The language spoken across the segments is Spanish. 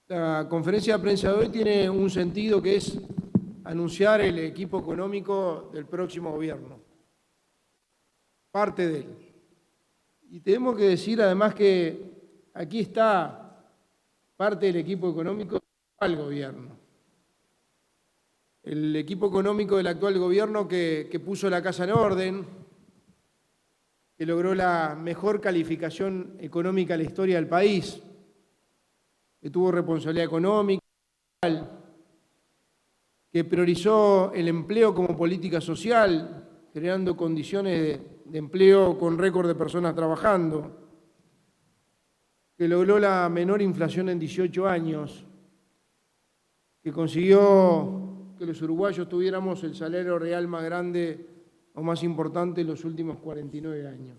La conferencia de prensa de hoy tiene un sentido que es anunciar el equipo económico del próximo gobierno, parte de él. Y tenemos que decir además que aquí está parte del equipo económico del gobierno. El equipo económico del actual gobierno que puso la casa en orden, que logró la mejor calificación económica de la historia del país, que tuvo responsabilidad económica, que priorizó el empleo como política social, creando condiciones de empleo con récord de personas trabajando, que logró la menor inflación en 18 años, que consiguió que los uruguayos tuviéramos el salario real más grande o más importante en los últimos 49 años.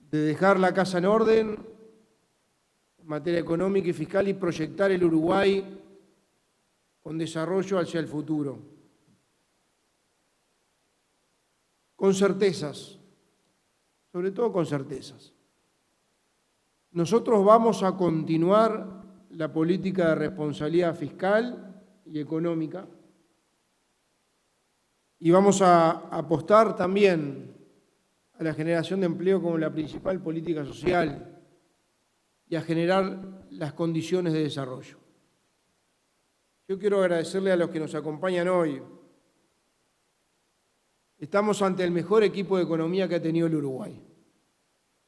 De dejar la casa en orden en materia económica y fiscal y proyectar el Uruguay con desarrollo hacia el futuro. Con certezas, sobre todo con certezas. Nosotros vamos a continuar la política de responsabilidad fiscal y económica y vamos a apostar también a la generación de empleo como la principal política social y a generar las condiciones de desarrollo. Yo quiero agradecerle a los que nos acompañan hoy. Estamos ante el mejor equipo de economía que ha tenido el Uruguay.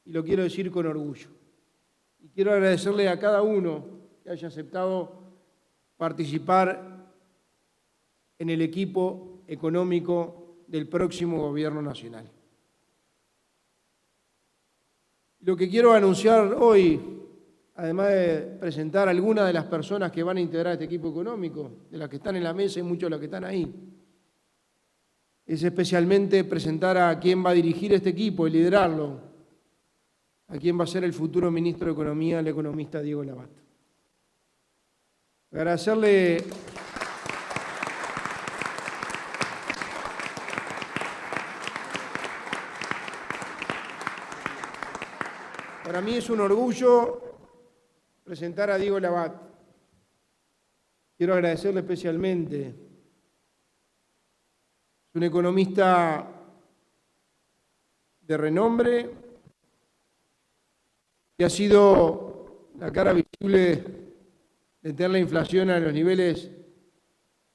Y lo quiero decir con orgullo. Y quiero agradecerle a cada uno que haya aceptado participar en el equipo económico del próximo gobierno nacional. Lo que quiero anunciar hoy, además de presentar a algunas de las personas que van a integrar este equipo económico, de las que están en la mesa y muchos de los que están ahí, es especialmente presentar a quién va a dirigir este equipo y liderarlo, a quién va a ser el futuro ministro de Economía, el economista Diego Labat. Agradecerle para mí es un orgullo presentar a Diego Labat. Quiero agradecerle especialmente. Es un economista de renombre que ha sido la cara visible de tener la inflación a los niveles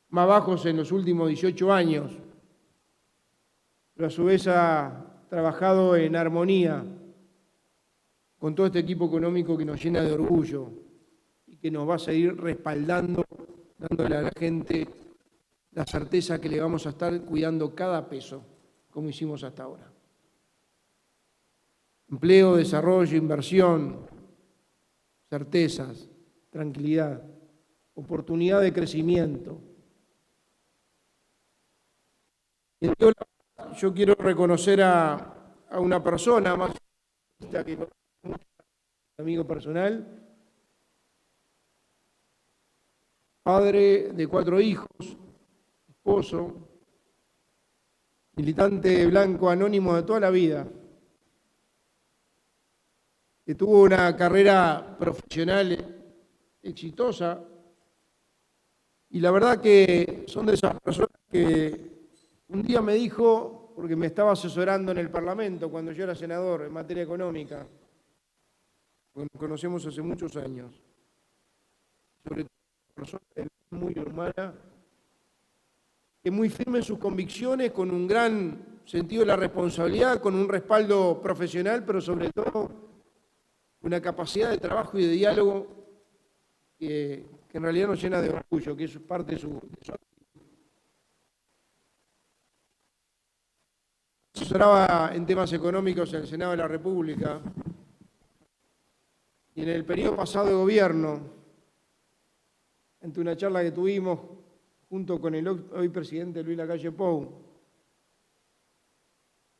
más bajos en los últimos 18 años, pero a su vez ha trabajado en armonía con todo este equipo económico que nos llena de orgullo y que nos va a seguir respaldando, dándole a la gente la certeza que le vamos a estar cuidando cada peso, como hicimos hasta ahora. Empleo, desarrollo, inversión, certezas, tranquilidad, oportunidad de crecimiento. Yo quiero reconocer a una persona más que amigo personal, padre de 4 hijos, esposo, militante blanco anónimo de toda la vida, que tuvo una carrera profesional exitosa y la verdad que son de esas personas que un día me dijo, porque me estaba asesorando en el Parlamento cuando yo era senador en materia económica, nos conocemos hace muchos años, sobre todo una persona muy humana, que es muy firme en sus convicciones, con un gran sentido de la responsabilidad, con un respaldo profesional, pero sobre todo una capacidad de trabajo y de diálogo que en realidad nos llena de orgullo, que eso es parte de su asesoraba en temas económicos en el Senado de la República. Y en el periodo pasado de gobierno, ante una charla que tuvimos junto con el hoy presidente Luis Lacalle Pou,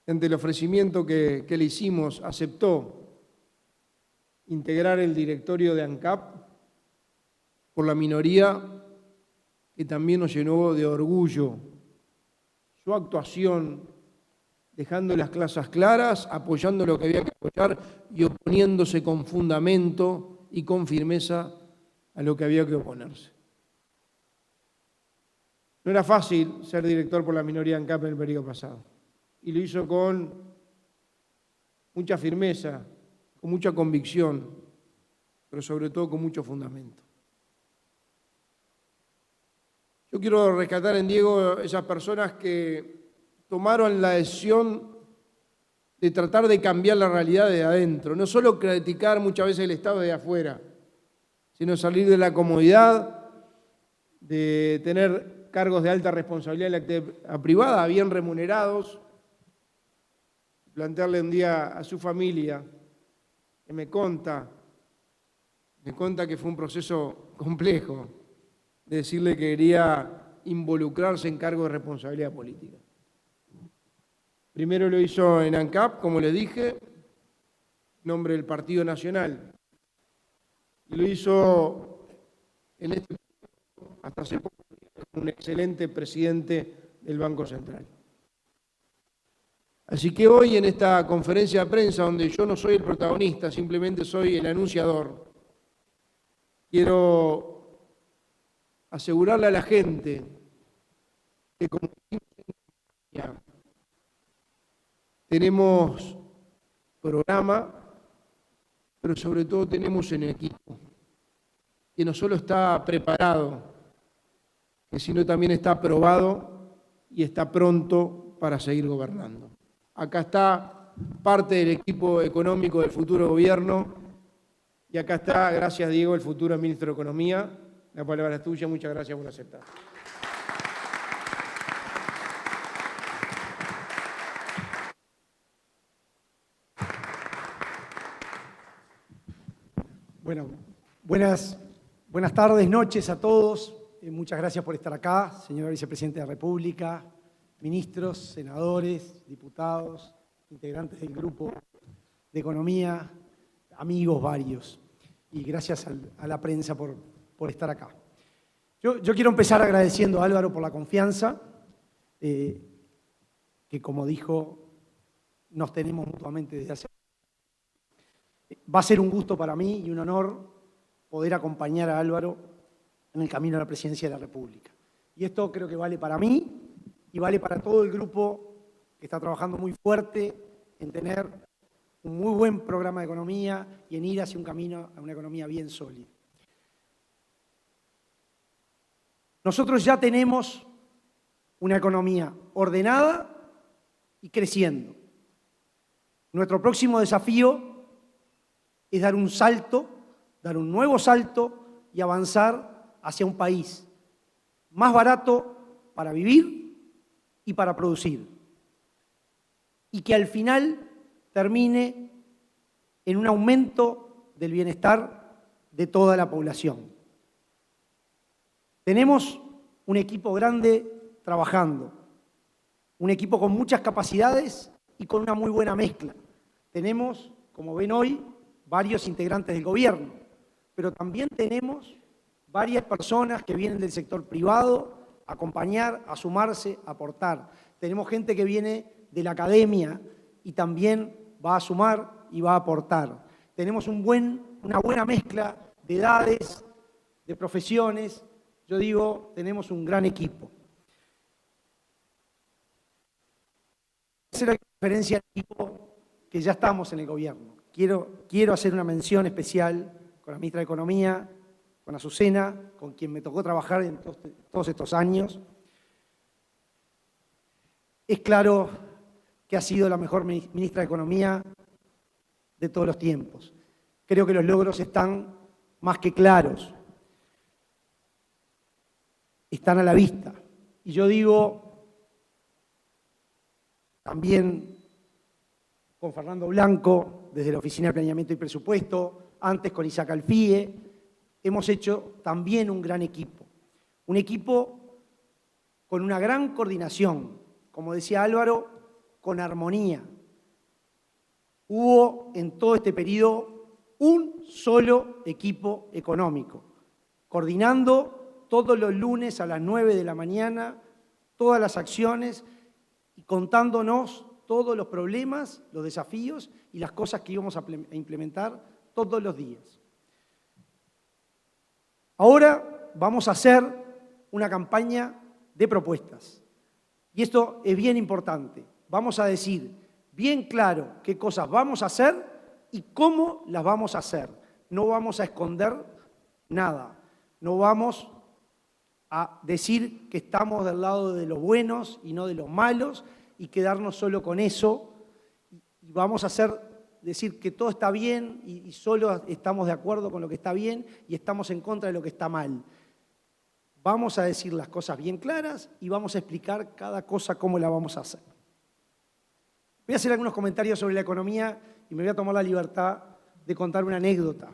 ante el ofrecimiento que le hicimos, aceptó integrar el directorio de ANCAP por la minoría que también nos llenó de orgullo. Su actuación, dejando las clases claras, apoyando lo que había que apoyar y oponiéndose con fundamento y con firmeza a lo que había que oponerse. No era fácil ser director por la minoría ANCAP en el periodo pasado, y lo hizo con mucha firmeza, con mucha convicción, pero sobre todo con mucho fundamento. Yo quiero rescatar en Diego esas personas que tomaron la decisión de tratar de cambiar la realidad de adentro, no solo criticar muchas veces el Estado de afuera, sino salir de la comodidad de tener cargos de alta responsabilidad en la actividad privada, bien remunerados, plantearle un día a su familia, que me conta que fue un proceso complejo, de decirle que quería involucrarse en cargos de responsabilidad política. Primero lo hizo en ANCAP, como les dije, en nombre del Partido Nacional. Y lo hizo en hasta hace poco, un excelente presidente del Banco Central. Así que hoy en esta conferencia de prensa, donde yo no soy el protagonista, simplemente soy el anunciador, quiero asegurarle a la gente que como tenemos programa, pero sobre todo tenemos un equipo que no solo está preparado, sino también está aprobado y está pronto para seguir gobernando. Acá está parte del equipo económico del futuro gobierno y acá está, gracias Diego, el futuro ministro de Economía. La palabra es tuya, muchas gracias por aceptar. Bueno, buenas tardes, noches a todos. Muchas gracias por estar acá, señora vicepresidenta de la República, ministros, senadores, diputados, integrantes del grupo de Economía, amigos varios. Y gracias a la prensa por estar acá. Yo quiero empezar agradeciendo a Álvaro por la confianza, que como dijo, nos tenemos mutuamente desde hace. Va a ser un gusto para mí y un honor poder acompañar a Álvaro en el camino a la presidencia de la República. Y esto creo que vale para mí y vale para todo el grupo que está trabajando muy fuerte en tener un muy buen programa de economía y en ir hacia un camino a una economía bien sólida. Nosotros ya tenemos una economía ordenada y creciendo. Nuestro próximo desafío es dar un salto, dar un nuevo salto y avanzar hacia un país más barato para vivir y para producir. Y que al final termine en un aumento del bienestar de toda la población. Tenemos un equipo grande trabajando, un equipo con muchas capacidades y con una muy buena mezcla. Tenemos, como ven hoy, varios integrantes del gobierno, pero también tenemos varias personas que vienen del sector privado a acompañar, a sumarse, a aportar. Tenemos gente que viene de la academia y también va a sumar y va a aportar. Tenemos una buena mezcla de edades, de profesiones. Yo digo, tenemos un gran equipo. Hacer la referencia al equipo que ya estamos en el gobierno. Quiero hacer una mención especial con la ministra de Economía, con Azucena, con quien me tocó trabajar en todos estos años. Es claro que ha sido la mejor ministra de Economía de todos los tiempos. Creo que los logros están más que claros. Están a la vista. Y yo digo, también con Fernando Blanco, desde la Oficina de Planeamiento y Presupuesto, antes con Isaac Alfie, hemos hecho también un gran equipo. Un equipo con una gran coordinación, como decía Álvaro, con armonía. Hubo en todo este periodo un solo equipo económico, coordinando todos los lunes a las 9 de la mañana todas las acciones y contándonos todos los problemas, los desafíos y las cosas que íbamos a implementar todos los días. Ahora vamos a hacer una campaña de propuestas. Y esto es bien importante. Vamos a decir bien claro qué cosas vamos a hacer y cómo las vamos a hacer. No vamos a esconder nada. No vamos a decir que estamos del lado de los buenos y no de los malos y quedarnos solo con eso. Y vamos a decir que todo está bien y solo estamos de acuerdo con lo que está bien y estamos en contra de lo que está mal. Vamos a decir las cosas bien claras y vamos a explicar cada cosa cómo la vamos a hacer. Voy a hacer algunos comentarios sobre la economía y me voy a tomar la libertad de contar una anécdota.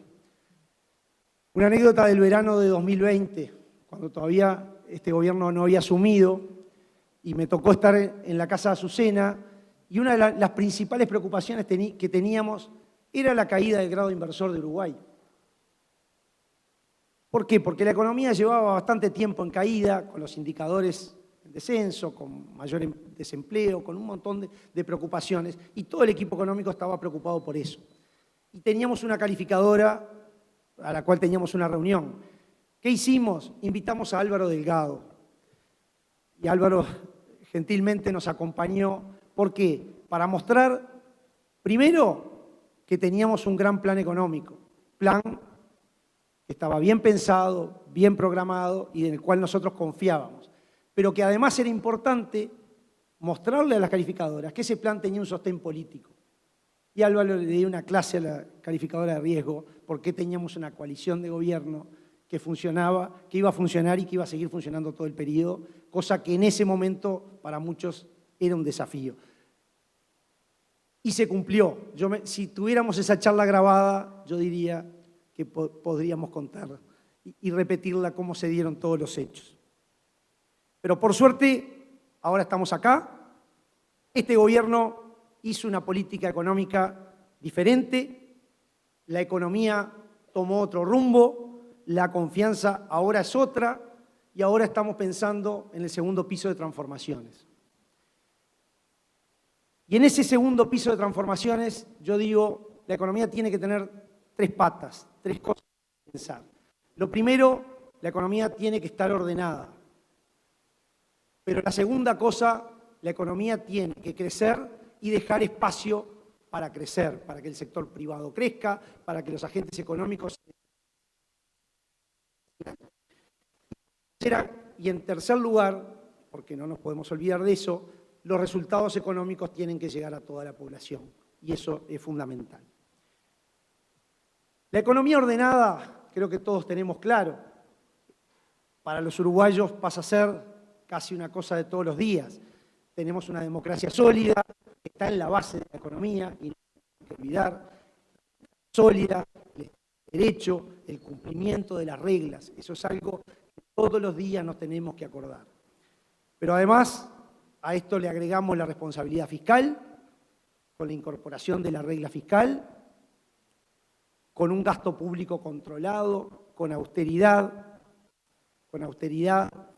Una anécdota del verano de 2020, cuando todavía este gobierno no había asumido y me tocó estar en la casa de Azucena y una de las principales preocupaciones que teníamos era la caída del grado inversor de Uruguay. ¿Por qué? Porque la economía llevaba bastante tiempo en caída, con los indicadores en descenso, con mayor desempleo, con un montón de preocupaciones, y todo el equipo económico estaba preocupado por eso. Y teníamos una calificadora a la cual teníamos una reunión. ¿Qué hicimos? Invitamos a Álvaro Delgado. Y Álvaro gentilmente nos acompañó. ¿Por qué? Para mostrar, primero, que teníamos un gran plan económico. Plan que estaba bien pensado, bien programado y en el cual nosotros confiábamos. Pero que además era importante mostrarle a las calificadoras que ese plan tenía un sostén político. Y Álvaro le dio una clase a la calificadora de riesgo porque teníamos una coalición de gobierno que funcionaba, que iba a funcionar y que iba a seguir funcionando todo el periodo, cosa que en ese momento para muchos era un desafío. Y se cumplió. Si tuviéramos esa charla grabada, yo diría que podríamos contar y repetirla cómo se dieron todos los hechos. Pero por suerte, ahora estamos acá. Este gobierno hizo una política económica diferente, la economía tomó otro rumbo, la confianza ahora es otra y ahora estamos pensando en el segundo piso de transformaciones. Y en ese segundo piso de transformaciones, yo digo, la economía tiene que tener tres patas, tres cosas que pensar. Lo primero, la economía tiene que estar ordenada. Pero la segunda cosa, la economía tiene que crecer y dejar espacio para crecer, para que el sector privado crezca, para que los agentes económicos... Y en tercer lugar, porque no nos podemos olvidar de eso, los resultados económicos tienen que llegar a toda la población, y eso es fundamental. La economía ordenada, creo que todos tenemos claro, para los uruguayos pasa a ser casi una cosa de todos los días. Tenemos una democracia sólida, que está en la base de la economía, y no hay que olvidar, sólida, el derecho, el cumplimiento de las reglas. Eso es algo que todos los días nos tenemos que acordar. Pero además, a esto le agregamos la responsabilidad fiscal, con la incorporación de la regla fiscal, con un gasto público controlado, con austeridad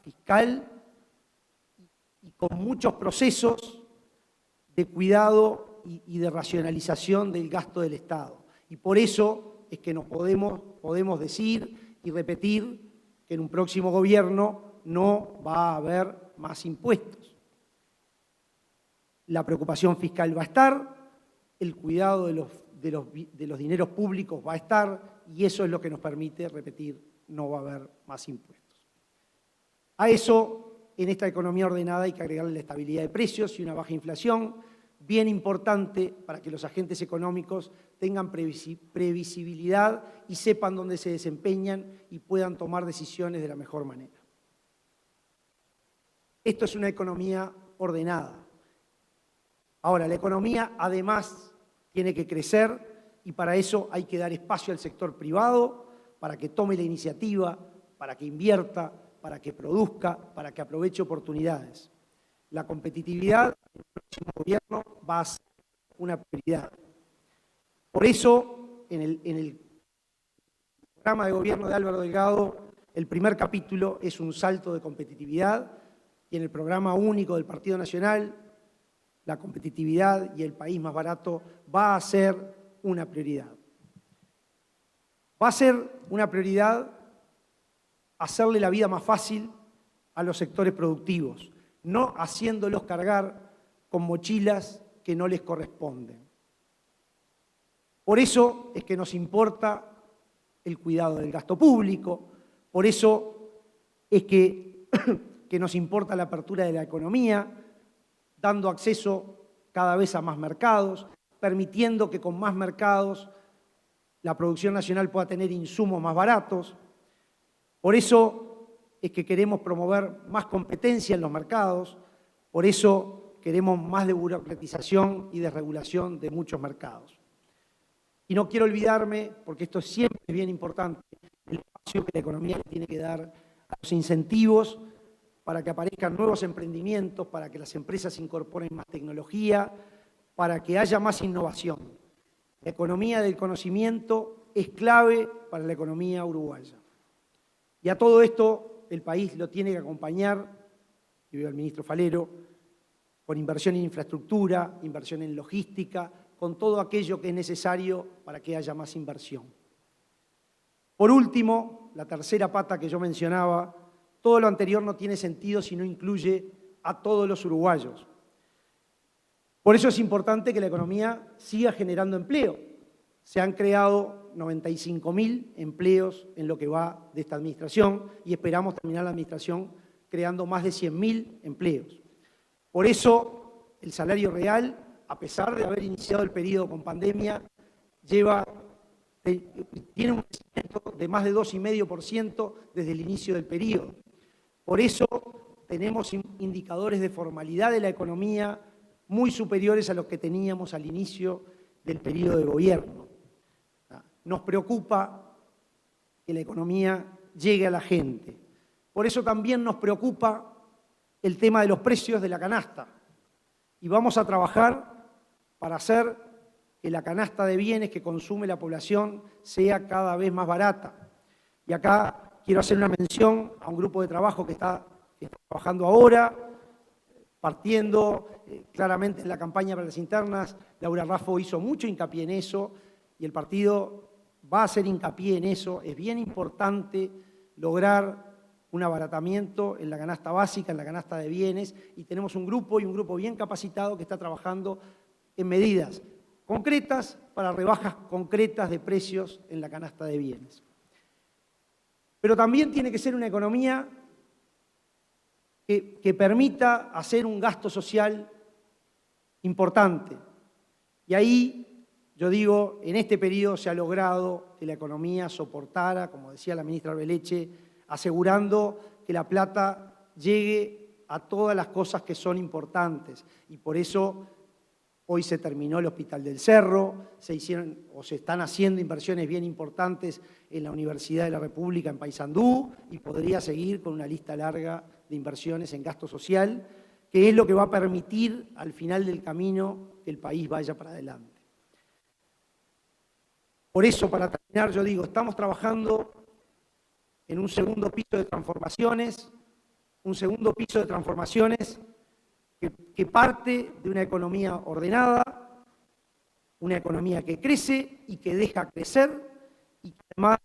fiscal y con muchos procesos de cuidado y de racionalización del gasto del Estado. Y por eso es que nos podemos decir y repetir que en un próximo gobierno no va a haber más impuestos. La preocupación fiscal va a estar, el cuidado de los dineros públicos va a estar, y eso es lo que nos permite repetir, no va a haber más impuestos. A eso, en esta economía ordenada hay que agregarle la estabilidad de precios y una baja inflación, bien importante para que los agentes económicos tengan previsibilidad y sepan dónde se desempeñan y puedan tomar decisiones de la mejor manera. Esto es una economía ordenada. Ahora, la economía además tiene que crecer y para eso hay que dar espacio al sector privado para que tome la iniciativa, para que invierta, para que produzca, para que aproveche oportunidades. La competitividad en el próximo gobierno va a ser una prioridad. Por eso, en el programa de gobierno de Álvaro Delgado, el primer capítulo es un salto de competitividad y en el programa único del Partido Nacional, la competitividad y el país más barato va a ser una prioridad. Va a ser una prioridad hacerle la vida más fácil a los sectores productivos, no haciéndolos cargar con mochilas que no les corresponden. Por eso es que nos importa el cuidado del gasto público, por eso es que nos importa la apertura de la economía, dando acceso cada vez a más mercados, permitiendo que con más mercados la producción nacional pueda tener insumos más baratos. Por eso es que queremos promover más competencia en los mercados, por eso queremos más desburocratización y desregulación de muchos mercados. Y no quiero olvidarme, porque esto siempre es bien importante, el espacio que la economía le tiene que dar a los incentivos para que aparezcan nuevos emprendimientos, para que las empresas incorporen más tecnología, para que haya más innovación. La economía del conocimiento es clave para la economía uruguaya. Y a todo esto el país lo tiene que acompañar, y veo al ministro Falero, con inversión en infraestructura, inversión en logística, con todo aquello que es necesario para que haya más inversión. Por último, la tercera pata que yo mencionaba, todo lo anterior no tiene sentido si no incluye a todos los uruguayos. Por eso es importante que la economía siga generando empleo. Se han creado 95.000 empleos en lo que va de esta administración y esperamos terminar la administración creando más de 100.000 empleos. Por eso el salario real, a pesar de haber iniciado el periodo con pandemia, tiene un crecimiento de más de 2,5% desde el inicio del periodo. Por eso tenemos indicadores de formalidad de la economía muy superiores a los que teníamos al inicio del periodo de gobierno. Nos preocupa que la economía llegue a la gente. Por eso también nos preocupa el tema de los precios de la canasta. Y vamos a trabajar para hacer que la canasta de bienes que consume la población sea cada vez más barata. Y acá quiero hacer una mención a un grupo de trabajo que está trabajando ahora, partiendo claramente en la campaña para las internas. Laura Raffo hizo mucho hincapié en eso y el partido va a hacer hincapié en eso. Es bien importante lograr un abaratamiento en la canasta básica, en la canasta de bienes, y tenemos un grupo bien capacitado que está trabajando en medidas concretas para rebajas concretas de precios en la canasta de bienes. Pero también tiene que ser una economía que permita hacer un gasto social importante. Y ahí, yo digo, en este periodo se ha logrado que la economía soportara, como decía la ministra Arbeleche, asegurando que la plata llegue a todas las cosas que son importantes. Y por eso hoy se terminó el Hospital del Cerro, se están haciendo inversiones bien importantes en la Universidad de la República en Paysandú y podría seguir con una lista larga de inversiones en gasto social, que es lo que va a permitir al final del camino que el país vaya para adelante. Por eso, para terminar, yo digo, estamos trabajando en un segundo piso de transformaciones, que parte de una economía ordenada, una economía que crece y que deja crecer y que además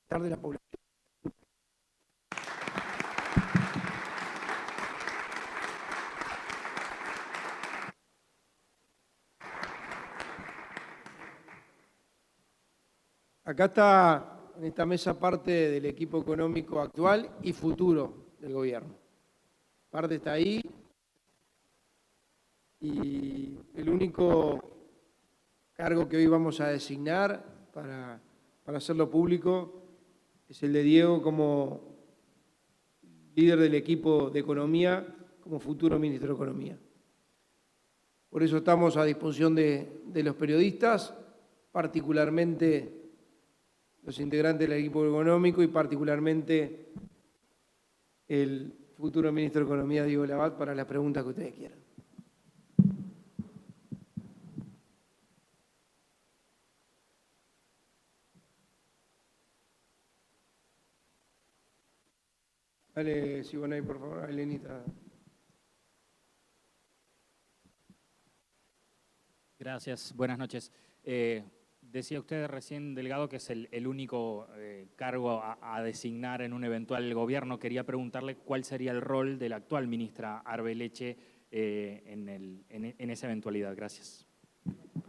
de la población. Acá está en esta mesa parte del equipo económico actual y futuro del gobierno. Parte está ahí y el único cargo que hoy vamos a designar para hacerlo público es el de Diego como líder del equipo de Economía, como futuro ministro de Economía. Por eso estamos a disposición de los periodistas, particularmente los integrantes del equipo económico y particularmente el futuro ministro de Economía, Diego Labat, para las preguntas que ustedes quieran. Dale, Siboney, por favor, a Elenita. Gracias, buenas noches. Decía usted recién, Delgado, que es el único cargo a designar en un eventual gobierno. Quería preguntarle cuál sería el rol de la actual ministra Arbeleche en esa eventualidad. Gracias.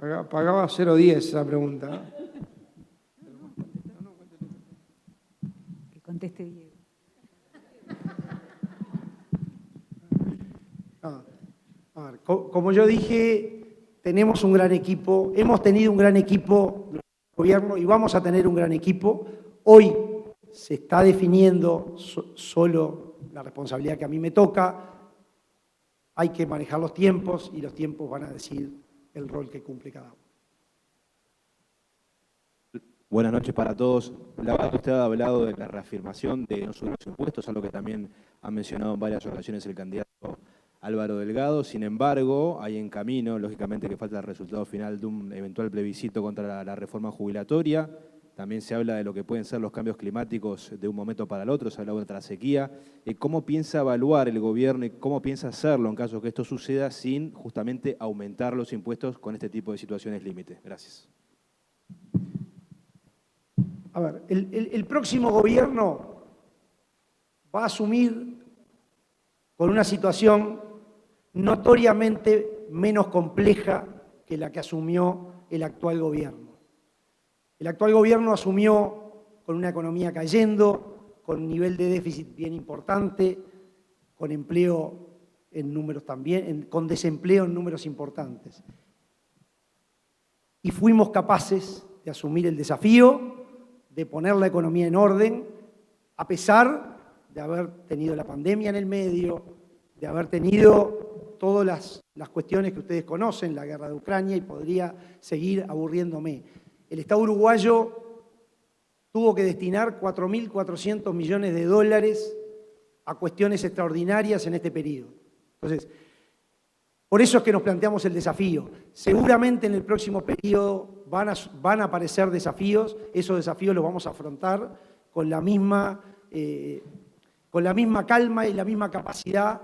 Pagaba 0,10 esa pregunta. Que conteste Diego. A ver, como yo dije, tenemos un gran equipo, hemos tenido un gran equipo de gobierno y vamos a tener un gran equipo. Hoy se está definiendo solo la responsabilidad que a mí me toca. Hay que manejar los tiempos y los tiempos van a decir el rol que cumple cada uno. Buenas noches para todos. La verdad que usted ha hablado de la reafirmación de no subir los impuestos, algo que también ha mencionado en varias ocasiones el candidato Álvaro Delgado. Sin embargo, hay en camino, lógicamente, que falta el resultado final de un eventual plebiscito contra la reforma jubilatoria. También se habla de lo que pueden ser los cambios climáticos de un momento para el otro, se habla de otra sequía. ¿Cómo piensa evaluar el gobierno y cómo piensa hacerlo en caso que esto suceda sin justamente aumentar los impuestos con este tipo de situaciones límite? Gracias. A ver, el próximo gobierno va a asumir con una situación notoriamente menos compleja que la que asumió el actual gobierno. El actual gobierno asumió con una economía cayendo, con un nivel de déficit bien importante, con empleo en números también, con desempleo en números importantes. Y fuimos capaces de asumir el desafío de poner la economía en orden, a pesar de haber tenido la pandemia en el medio, de haber tenido todas las cuestiones que ustedes conocen, la guerra de Ucrania, y podría seguir aburriéndome. El Estado uruguayo tuvo que destinar 4.400 millones de dólares a cuestiones extraordinarias en este periodo. Entonces, por eso es que nos planteamos el desafío. Seguramente en el próximo periodo van a aparecer desafíos, esos desafíos los vamos a afrontar con la misma calma y la misma capacidad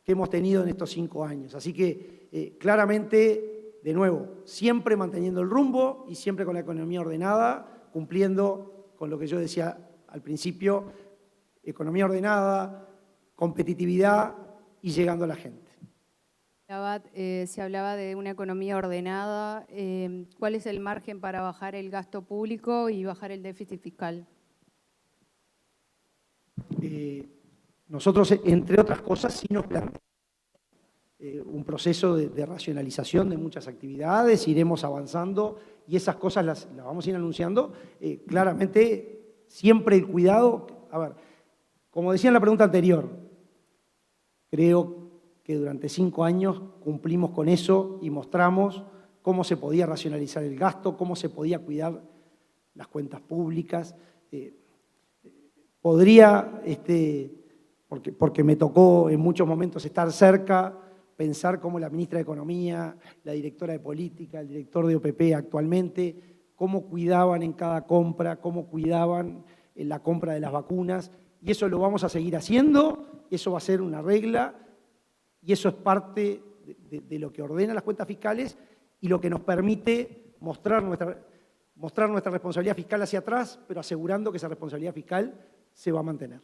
que hemos tenido en estos 5 años. Así que claramente, de nuevo, siempre manteniendo el rumbo y siempre con la economía ordenada, cumpliendo con lo que yo decía al principio, economía ordenada, competitividad y llegando a la gente. Abad, se hablaba de una economía ordenada. ¿Cuál es el margen para bajar el gasto público y bajar el déficit fiscal? Nosotros, entre otras cosas, sí nos planteamos un proceso de racionalización de muchas actividades, iremos avanzando y esas cosas las vamos a ir anunciando. Claramente, siempre el cuidado. A ver, como decía en la pregunta anterior, creo que durante 5 años cumplimos con eso y mostramos cómo se podía racionalizar el gasto, cómo se podía cuidar las cuentas públicas. Podría, porque me tocó en muchos momentos estar cerca, pensar cómo la ministra de Economía, la directora de Política, el director de OPP actualmente, cómo cuidaban en cada compra, cómo cuidaban en la compra de las vacunas, y eso lo vamos a seguir haciendo, eso va a ser una regla, y eso es parte de lo que ordena las cuentas fiscales y lo que nos permite mostrar nuestra responsabilidad fiscal hacia atrás, pero asegurando que esa responsabilidad fiscal se va a mantener.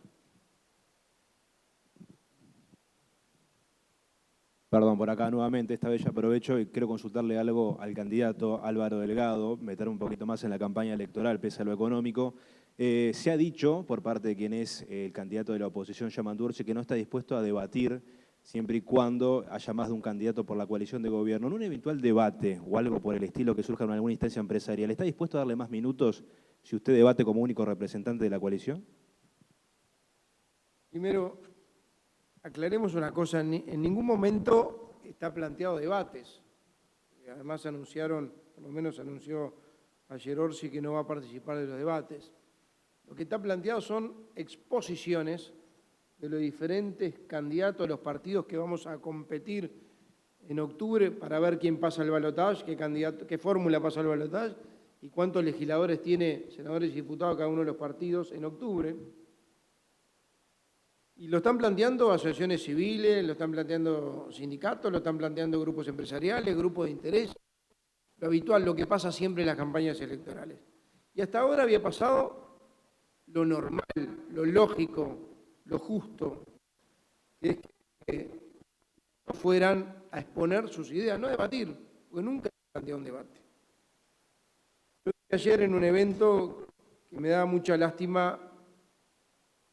Perdón, por acá nuevamente, esta vez ya aprovecho y quiero consultarle algo al candidato Álvaro Delgado, meter un poquito más en la campaña electoral, pese a lo económico. Se ha dicho por parte de quien es el candidato de la oposición, Yamandu Orsi, que no está dispuesto a debatir siempre y cuando haya más de un candidato por la coalición de gobierno. En un eventual debate o algo por el estilo que surja en alguna instancia empresarial, ¿está dispuesto a darle más minutos si usted debate como único representante de la coalición? Primero, aclaremos una cosa, en ningún momento está planteado debates. Además anunciaron, por lo menos anunció ayer Orsi que no va a participar de los debates. Lo que está planteado son exposiciones de los diferentes candidatos de los partidos que vamos a competir en octubre para ver quién pasa al balotaje, qué fórmula pasa al balotaje y cuántos legisladores tiene, senadores y diputados cada uno de los partidos en octubre. Y lo están planteando asociaciones civiles, lo están planteando sindicatos, lo están planteando grupos empresariales, grupos de interés. lo habitual, lo que pasa siempre en las campañas electorales. Y hasta ahora había pasado lo normal, lo lógico, lo justo, que es que no fueran a exponer sus ideas, no a debatir, porque nunca se plantea un debate. Yo estuve ayer en un evento que me da mucha lástima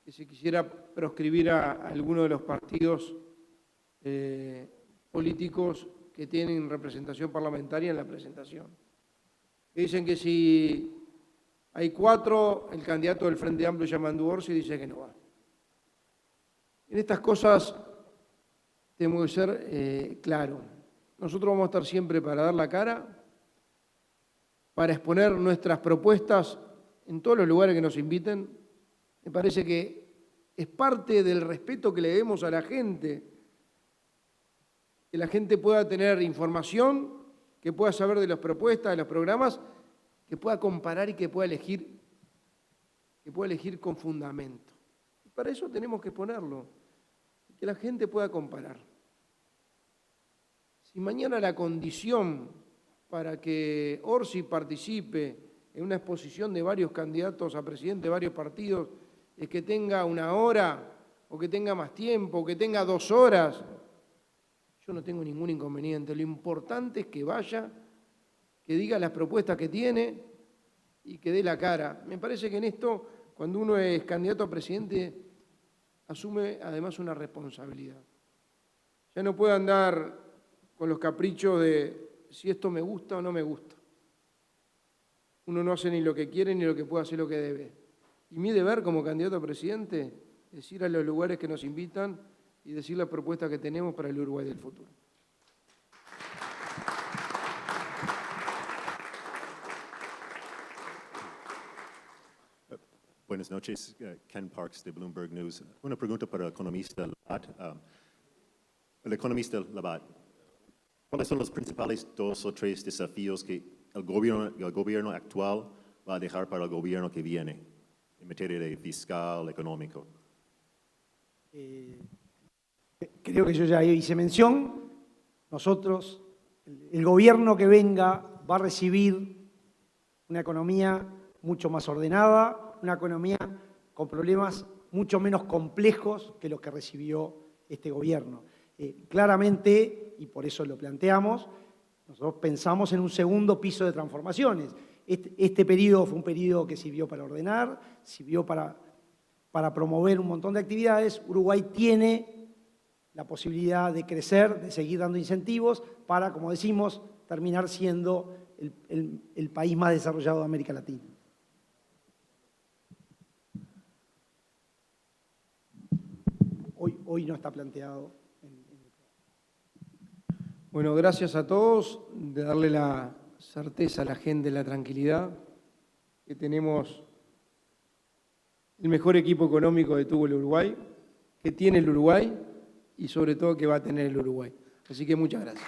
que se quisiera proscribir a alguno de los partidos políticos que tienen representación parlamentaria en la presentación. Que dicen que si hay 4, el candidato del Frente Amplio, Yamandu Orsi, dice que no va. En estas cosas tenemos que ser claros. Nosotros vamos a estar siempre para dar la cara, para exponer nuestras propuestas en todos los lugares que nos inviten. Me parece que es parte del respeto que le debemos a la gente, que la gente pueda tener información, que pueda saber de las propuestas, de los programas, que pueda comparar y que pueda elegir con fundamento. Y para eso tenemos que ponerlo, que la gente pueda comparar. Si mañana la condición para que Orsi participe en una exposición de varios candidatos a presidente de varios partidos es que tenga 1 hora, o que tenga más tiempo, o que tenga 2 horas, yo no tengo ningún inconveniente. Lo importante es que vaya, que diga las propuestas que tiene y que dé la cara. Me parece que en esto, cuando uno es candidato a presidente, asume además una responsabilidad. Ya no puede andar con los caprichos de si esto me gusta o no me gusta. Uno no hace ni lo que quiere ni lo que puede hacer lo que debe. Y mi deber como candidato a presidente es ir a los lugares que nos invitan y decir las propuestas que tenemos para el Uruguay del futuro. Buenas noches, Ken Parks de Bloomberg News. Una pregunta para el economista Labat. El economista Labat, ¿cuáles son los principales 2 o 3 desafíos que el gobierno actual va a dejar para el gobierno que viene en materia de fiscal, económico? Creo que yo ya hice mención. Nosotros, el gobierno que venga va a recibir una economía mucho más ordenada, una economía con problemas mucho menos complejos que los que recibió este gobierno. Claramente, y por eso lo planteamos, nosotros pensamos en un segundo piso de transformaciones. Este periodo fue un periodo que sirvió para ordenar, sirvió para promover un montón de actividades. Uruguay tiene la posibilidad de crecer, de seguir dando incentivos para, como decimos, terminar siendo el país más desarrollado de América Latina. Hoy no está planteado. Bueno, gracias a todos, de darle la certeza a la gente, la tranquilidad, que tenemos el mejor equipo económico que tuvo el Uruguay, que tiene el Uruguay y sobre todo que va a tener el Uruguay. Así que muchas gracias.